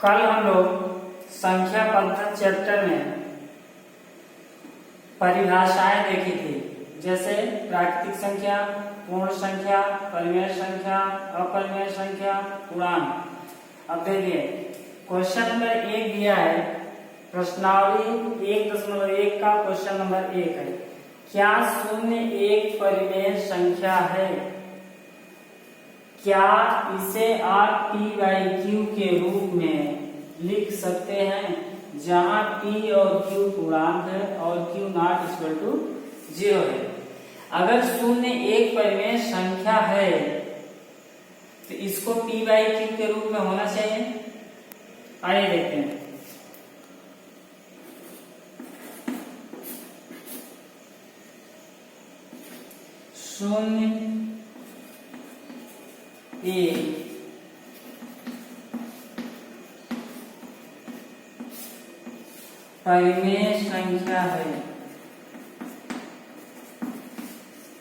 कल हम लोग संख्या पद्धति चैप्टर में परिभाषाएं देखी थी, जैसे प्राकृतिक संख्या, पूर्ण संख्या, परिमेय संख्या, अपरिमेय संख्या, पूर्णांक। अब देखिए क्वेश्चन नंबर 1 दिया है, प्रश्नावली 1.1 का क्वेश्चन नंबर 1 है, क्या शून्य एक परिमेय संख्या है? क्या इसे आप p/q के रूप में लिख सकते हैं, जहां p और q पूर्णांक है और q नॉट इक्वल टू 0 है। अगर शून्य एक परिमेय संख्या है तो इसको p/q के रूप में होना चाहिए। आइए देखते हैं। शून्य एक परिमेय संख्या है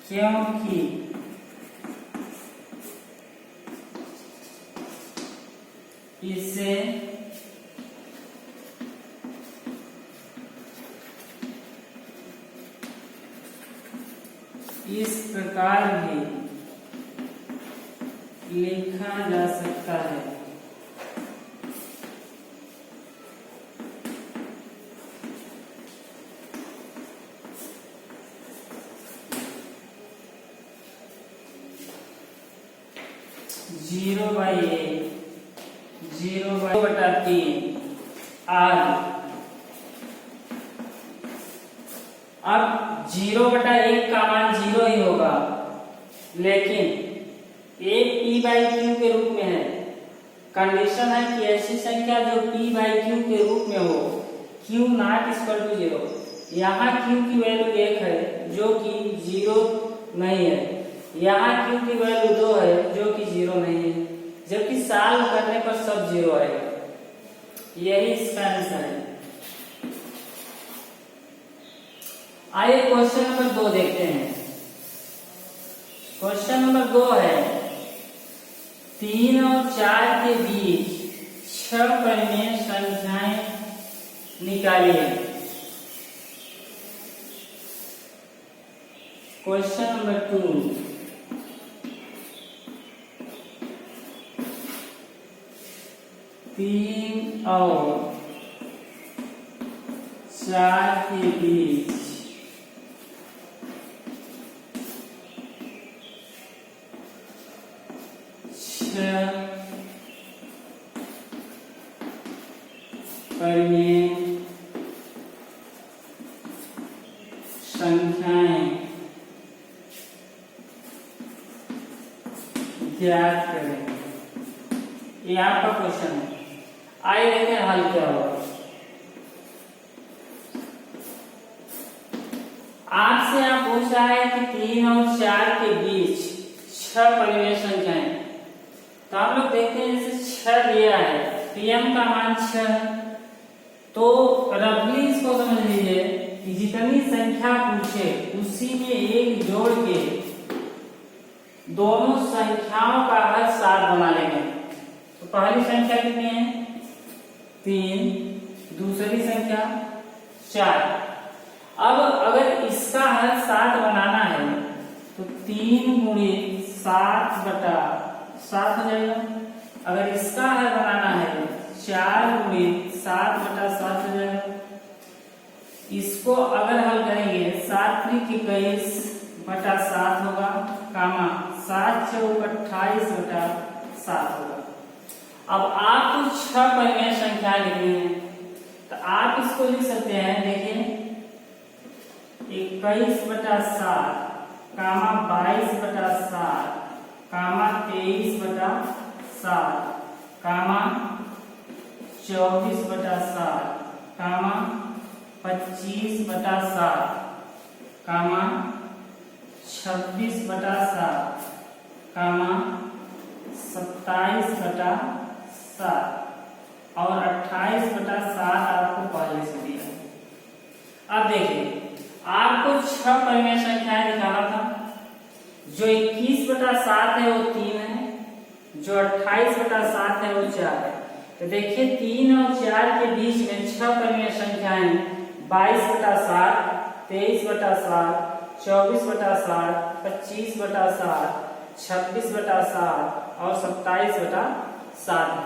क्योंकि इसे इस प्रकार भी लिखा जा सकता है। जीरो बाई एक, 0/3 आदि। अब 0/1 का मान 0 ही होगा, लेकिन एक p/q के रूप में है। कंडीशन है कि ऐसी संख्या जो p/q के रूप में हो, q नॉट इक्वल टू 0। यहाँ q की वैल्यू 1 है जो कि 0 नहीं है, यहाँ q की वैल्यू 2 है जो कि 0 नहीं है, जबकि सॉल्व करने पर सब 0 आएगा। यही इसका आंसर है। आइए क्वेश्चन नंबर 2 देखते हैं। क्वेश्चन नंबर 2 है, 3 और 4 के बीच 6 परिमेय संख्याएं निकालिए। क्वेश्चन नंबर 2, 3 और 4 के बीच 6 परिमेय संख्याएं ज्ञात करें। ये आपका क्वेश्चन है। आइए देखते हैं हल क्या होगा। आपसे आप पूछ रहा है कि 3 और 4 के बीच 6 परिमेय संख्याएं, तो आप लोग देखते हैं जैसे 6 दिया है, pm का मान 6 है, तो रफली इसको समझ लीजिए कि जितनी संख्या पूछे उसी में एक जोड़ के दोनों संख्याओं का हर 7 बना लेंगे। तो पहली संख्या कितनी है? 3, दूसरी संख्या 4। अब अगर इसका हर 7 बनाना है तो 3 गुणे 7/7 हो जाएगा। अगर इसका हल बनाना है 4 गुणे 7/7 हो जाएगा। इसको अगर हल करेंगे 7×21/7 होगा, कामा 7×4 = 28/7 होगा। अब आपको 6 परिमेय संख्या लिखनी है, तो आप इसको लिख सकते हैं। देखिए 21/7, कामा 22/7, कामा 23/7, कामा 24/7, कामा 25/7, कामा 26/7, कामा 27/7 और 28/7 आपको पहले से दिया है। अब देखिए आपको 6 परिमेय संख्याएं निकाला था। जो 21/7 है वो 3 है, जो 28/7 है वो 4 है। तो देखिए 3 और 4 के बीच में 6 परिमेय संख्याएं 22/7, 23/7, 24/7, 25/7, 26/7 और 27/7 है।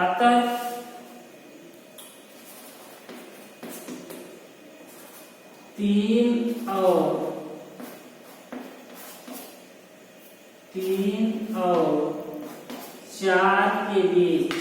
अतः तीन और 4 के बीच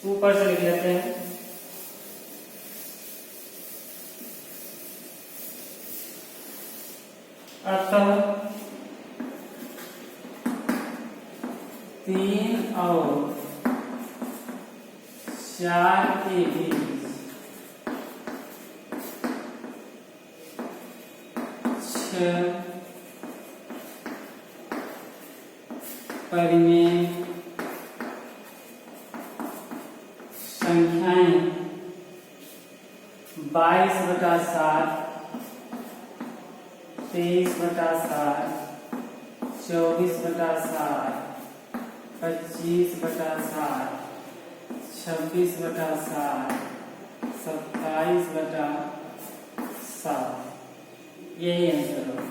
ऊपर से लिख लेते हैं। अतः 3 और 4 के बीच 6 परिमेय संख्याएं 22/7, 23/7, 24/7, 25/7, 26/7, 27/7। यही आंसर होगा।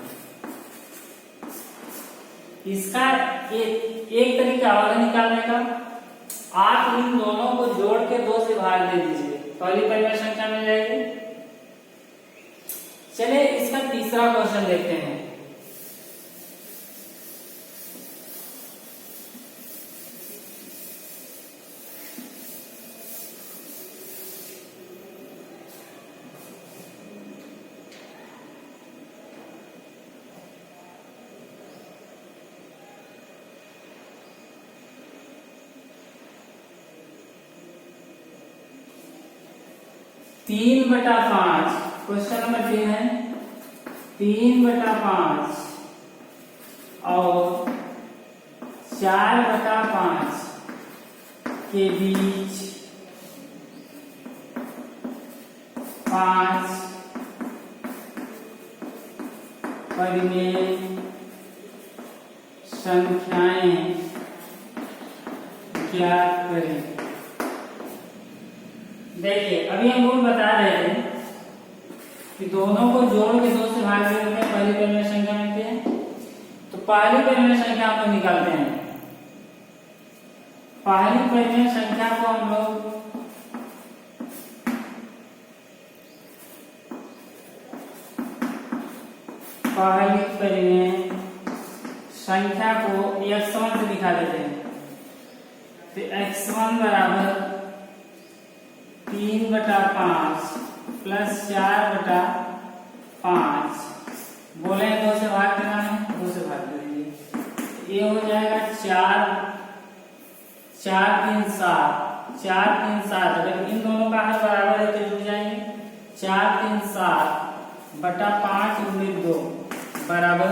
इसका एक तरीका और है निकालने का। आप इन दोनों को जोड़ के 2 से भाग दे दीजिए, पहली परिमेय संख्या मिल जाएगी। चलिए इसका तीसरा क्वेश्चन देखते हैं। तीन बटा 5, क्वेश्चन नंबर 3 है 3/5 और 4/5 के बीच 5 परिमेय संख्याएं ज्ञात करें। देखिए अभी हम रूल बता रहे थे कि दोनों को जोड़ के 2 से भाग देते हैं, पहली परिमेय संख्या मिलती है। तो पहली परिमेय संख्या हम लोग निकालते हैं। पहली परिमेय संख्या को हम लोग पहली परिमेय संख्या को x1 से दिखा देते हैं। तो x1 बराबर 3/5 प्लस 4/5 बोले 2 से भाग देना है, 2 से भाग दे दीजिए। ये हो जाएगा 4 3 7 अगर इन दोनों का हर बराबर है तो जुड़ जाएंगे। 4 3 7 बटा 5 × 2 बराबर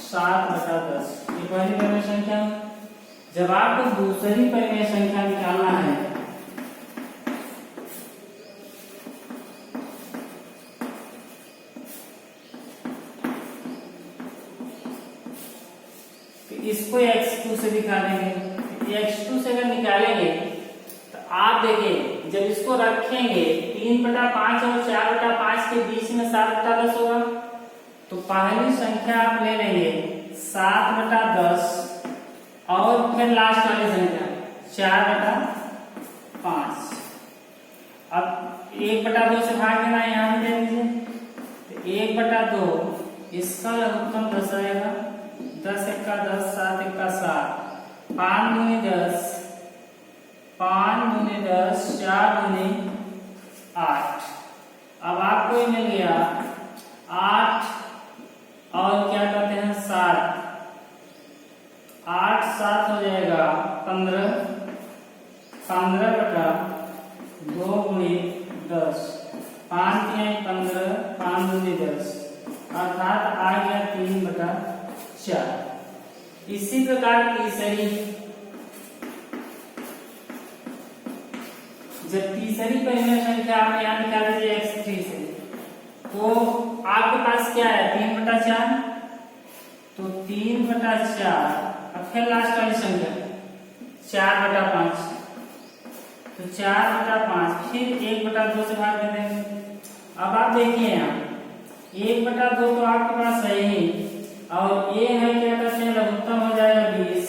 7/10। ये पहली परिमेय संख्या। जब आपको दूसरी परिमेय संख्या निकालना है इसको x2 से दिखा देंगे। x2 से अगर निकालेंगे तो आप देखिए जब इसको रखेंगे 3/5 और 4/5 के बीच में 7/10 होगा। तो पहली संख्या आप ले लेंगे 7/10 और फिर लास्ट वाली संख्या 4/5। अब 1/2 से भाग देना है, यहाँ भी दे दीजिए। 1/2 इसका उत्तम 10 आएगा। 10 × 10 7 × 7 5 × 10 5 × 10 4 × 8। अब आपको ये मिल गया 8 और क्या कहते हैं 7। 8 7 हो जाएगा 15। 15/2 × 10 5 × 15 5 × 10 अर्थात आ गया 3/4। इसी प्रकार तीसरी जब तीसरी परिमेय संख्या आप यहाँ निकाल दीजिए x3 से, तो आपके पास क्या है 3/4, तो 3/4, अब फिर लास्ट वाली संख्या 4/5, तो 4/5, फिर 1/2 से भाग दे देंगे। अब आप देखिए यहाँ 1/2 तो आपके पास है ही, और ये है क्या कहते हैं लघुत्तम हो जाएगा 20।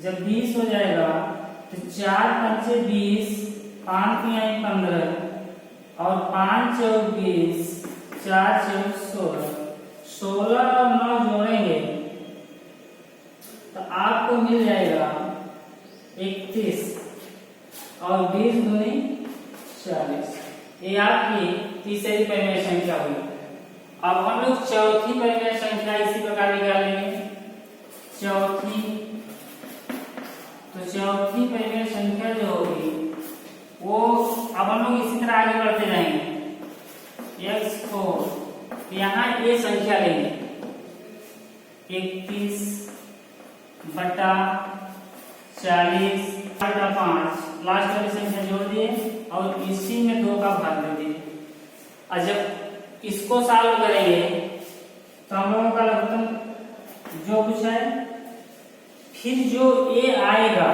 जब 20 हो जाएगा तो 4 पंचे 20, 5 तिहाई 15, और 5 चौक 20, 4 चौक 16, 16 और 9 जोड़ेंगे तो आपको मिल जाएगा 31, और 20 दूनी 40। ये आपकी तीसरी परिमेय संख्या हुई। अब हम लोग चौथी परिमेय संख्या इसी प्रकार निकालेंगे। चौथी, तो चौथी परिमेय संख्या जो होगी वो अब हम लोग इसी तरह आगे बढ़ते जाएंगे। x4, यहाँ ये संख्या लेंगे 31/40/5, लास्ट वाली संख्या जोड़ दिए और इसी में 2 का भाग दे दिए। और जब इसको सॉल्व करेंगे तो हम लोगों का लघुत्तम जो कुछ है, फिर जो a आएगा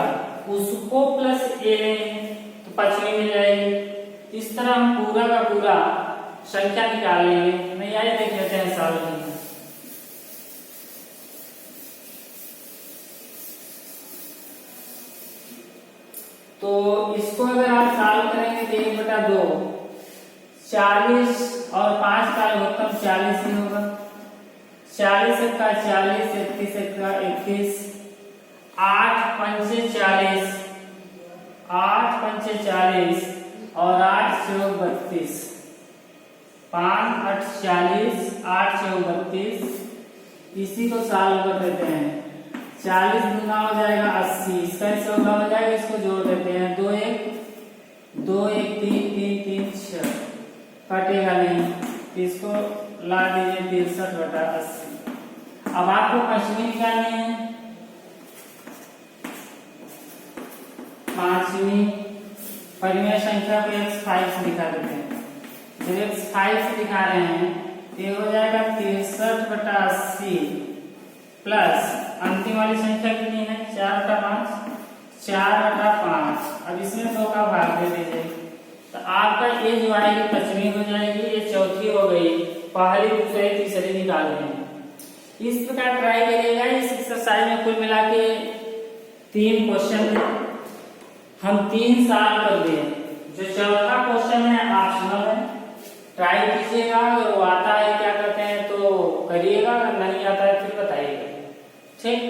उसको प्लस a लेंगे तो 5वीं मिल जाएगी। इस तरह हम पूरा का पूरा संख्या निकाल लेंगे। नहीं आए देख लेते हैं सॉल्व करना। तो इसको अगर आप सॉल्व करेंगे तो 1/2, 40 और 5 का लघुत्तम 40 ही होगा। 40 का 40, 31 का 31, 8 पंचे 40, 8 पंचे 40 और 8 चौक 32, 5 8 40, 8 चौक 32। इसी को सॉल्व कर देते हैं। 40 गुना हो जाएगा 80, इसका 100 हो जाएगा, इसको जोड़ देते हैं 2 1 2 1 3 3 3 6, कटेगा नहीं, इसको ला दीजिए 63/80। अब आपको 5वीं निकालनी है। 5वीं परिमेय संख्या को x5 से दिखा देते हैं। जब x5 से दिखा रहे हैं तो ये हो जाएगा 63/80 प्लस अंतिम वाली संख्या कितनी है 4/5, 4/5। अब इसमें 2 का भाग दे दीजिए तो आपका ये जो आएगी 5वीं हो जाएगी, ये चौथी हो गई। पहली, दूसरी, तीसरी निकाल रहे हैं। इस प्रकार ट्राई करिएगा। इस एक्सरसाइज में कुल मिला के 3 क्वेश्चन थे, हम 3 सॉल्व कर दिए। जो चौथा क्वेश्चन है ऑप्शनल है, ट्राई कीजिएगा। अगर वो आता है क्या करते हैं तो करिएगा, अगर नहीं आता है फिर बताइएगा। ठीक।